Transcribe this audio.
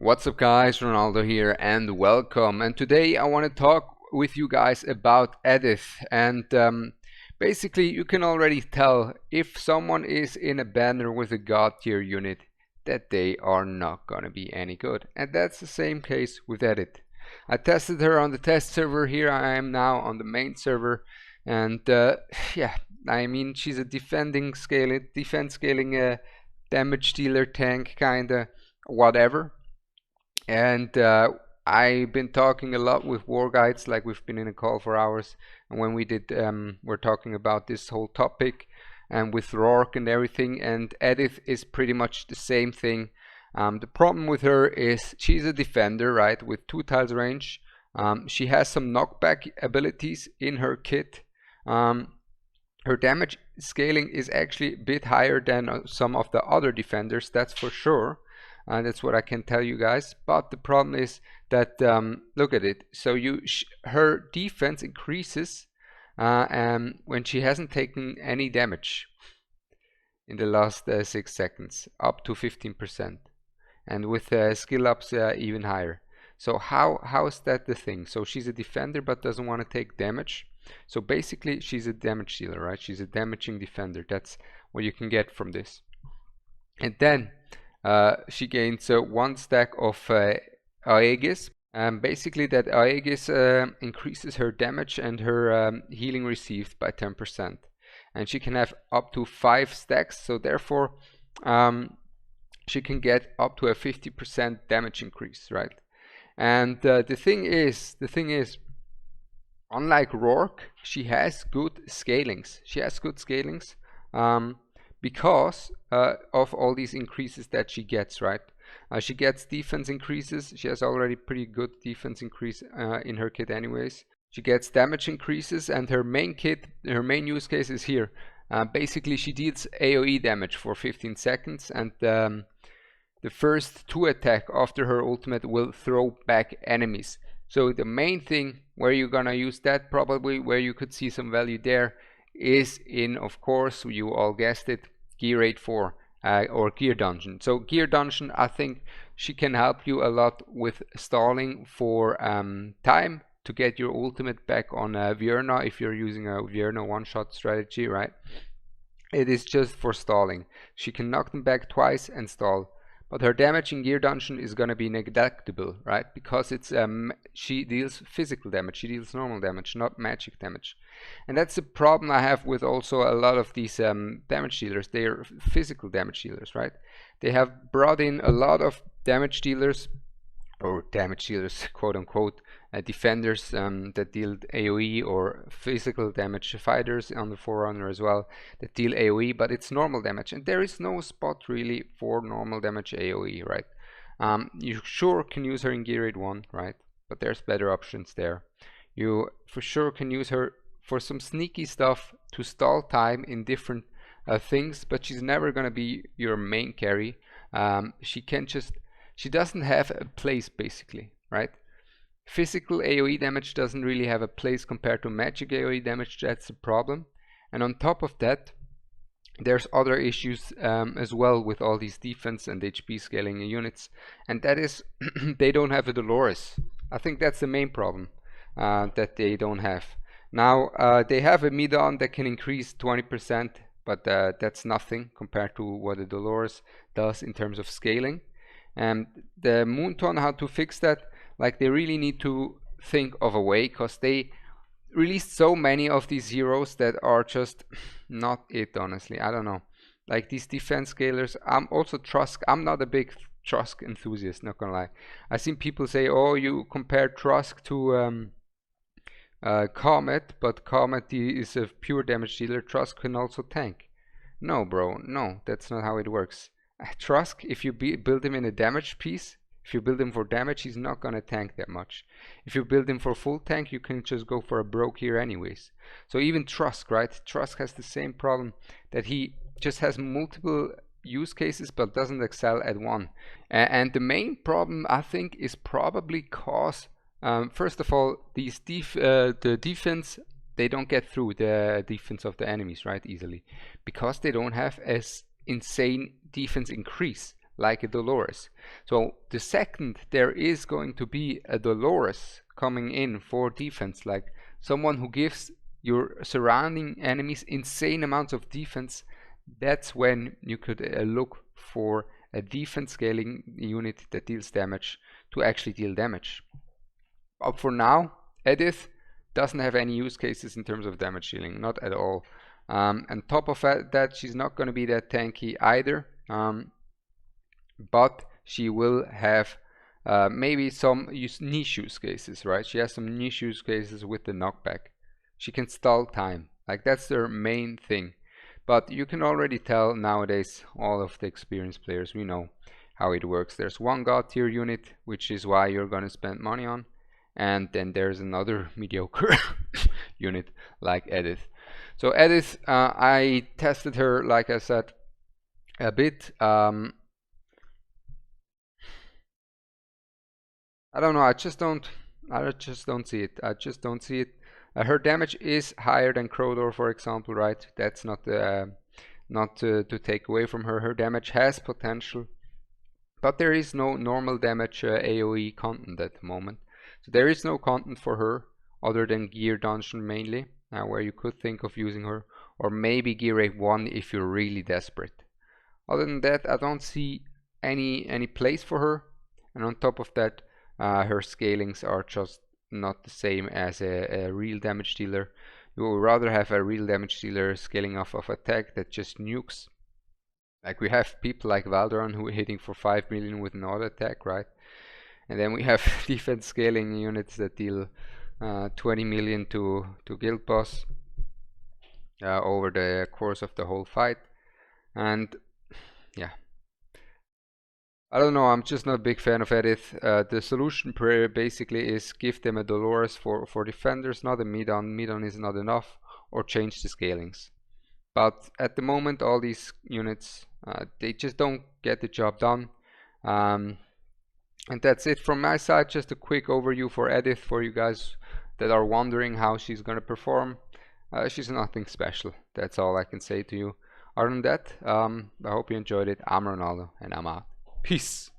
What's up guys, Ronaldo here and welcome. And today I want to talk with you guys about Edith. And basically you can already tell if someone is in a banner with a god tier unit that they are not gonna be any good. And that's the same case with Edith. I tested her on the test server. Here I am now on the main server, and yeah, I mean she's a defense scaling damage dealer tank kinda whatever. And I've been talking a lot with war guides, like we've been in a call for hours, and when we did we're talking about this whole topic and with Rourke and everything. And Edith is pretty much the same thing. The problem with her is she's a defender, right, with 2 tiles range. She has some knockback abilities in her kit. Her damage scaling is actually a bit higher than some of the other defenders, that's for sure. That's what I can tell you guys. But the problem is that look at it. So her defense increases when she hasn't taken any damage in the last 6 seconds, up to 15%, and with skill ups even higher. So how is that the thing? So she's a defender but doesn't want to take damage. So basically she's a damage dealer, right? She's a damaging defender. That's what you can get from this. And then she gains 1 stack of Aegis. Basically that Aegis increases her damage and her healing received by 10%. And she can have up to 5 stacks, so therefore she can get up to a 50% damage increase, right? And the thing is, unlike Rourke, she has good scalings. Because of all these increases that she gets, right? She gets defense increases. She has already pretty good defense increase in her kit anyways. She gets damage increases, and her main use case is here. Basically she deals AoE damage for 15 seconds, and the first 2 attack after her ultimate will throw back enemies. So the main thing where you're gonna use that, probably where you could see some value there, is in, of course, you all guessed it, Gear 8-4 or Gear Dungeon. So Gear Dungeon, I think she can help you a lot with stalling for time to get your ultimate back on Vierna if you're using a Vierna one-shot strategy, right? It is just for stalling. She can knock them back twice and stall. But her damage in Gear Dungeon is gonna be neglectable, right? Because it's she deals physical damage, she deals normal damage, not magic damage. And that's the problem I have with also a lot of these damage dealers. They are physical damage dealers, right? They have brought in a lot of damage dealers, or damage dealers, quote unquote, defenders that deal AoE, or physical damage fighters on the Forerunner as well that deal AoE, but it's normal damage, and there is no spot really for normal damage AoE, right? You sure can use her in Gear 8-1, right? But there's better options there. You for sure can use her for some sneaky stuff to stall time in different things, but she's never gonna be your main carry. She doesn't have a place, basically, right? Physical AoE damage doesn't really have a place compared to magic AoE damage. That's the problem. And on top of that, there's other issues as well with all these defense and HP scaling units, and that is they don't have a Dolores. I think that's the main problem that they don't have. Now they have a Midon that can increase 20%, but that's nothing compared to what a Dolores does in terms of scaling. And the Moonton, how to fix that? Like, they really need to think of a way, because they released so many of these heroes that are just not it, honestly. I don't know, like these defense scalers. I'm also Trusk. I'm not a big Trusk enthusiast, not gonna lie. I've seen people say, oh, you compare Trusk to Comet, but Comet is a pure damage dealer. Trusk can also tank. No, bro, no, that's not how it works. Trusk, if you build him in a damage piece, if you build him for damage, he's not gonna tank that much. If you build him for full tank, you can just go for a broke here anyways. So even Trusk, right? Trusk has the same problem, that he just has multiple use cases but doesn't excel at one. And the main problem, I think, is probably cause first of all, the defense, they don't get through the defense of the enemies, right, easily, because they don't have as insane defense increase like a Dolores. So the second there is going to be a Dolores coming in for defense, like someone who gives your surrounding enemies insane amounts of defense, that's when you could look for a defense scaling unit that deals damage to actually deal damage. But for now, Edith doesn't have any use cases in terms of damage dealing, not at all. And top of that, she's not going to be that tanky either, but she will have maybe some niche use cases, right? She has some niche use cases with the knockback. She can stall time, like that's their main thing. But you can already tell nowadays, all of the experienced players, we know how it works. There's one god tier unit, which is why you're going to spend money on, and then there's another mediocre unit like Edith. So Edith, I tested her, like I said, a bit. I don't know. I just don't see it. I just don't see it. Her damage is higher than Crodor, for example, right? That's not to take away from her. Her damage has potential, but there is no normal damage AoE content at the moment. So there is no content for her other than Gear Dungeon mainly, where you could think of using her, or maybe Gear Rate 1 if you're really desperate. Other than that, I don't see any place for her. And on top of that, her scalings are just not the same as a real damage dealer. You would rather have a real damage dealer scaling off of attack that just nukes. Like we have people like Valderon who are hitting for 5 million with an auto attack, right? And then we have defense scaling units that deal 20 million to guild boss over the course of the whole fight. And yeah, I don't know, I'm just not a big fan of Edith. The solution basically is give them a Dolores for defenders, not a Midon. Midon is not enough, or change the scalings. But at the moment, all these units, they just don't get the job done. And that's it from my side. Just a quick overview for Edith for you guys that are wondering how she's going to perform. She's nothing special. That's all I can say to you. Other than that, I hope you enjoyed it. I'm Ronaldo, and I'm out. Peace.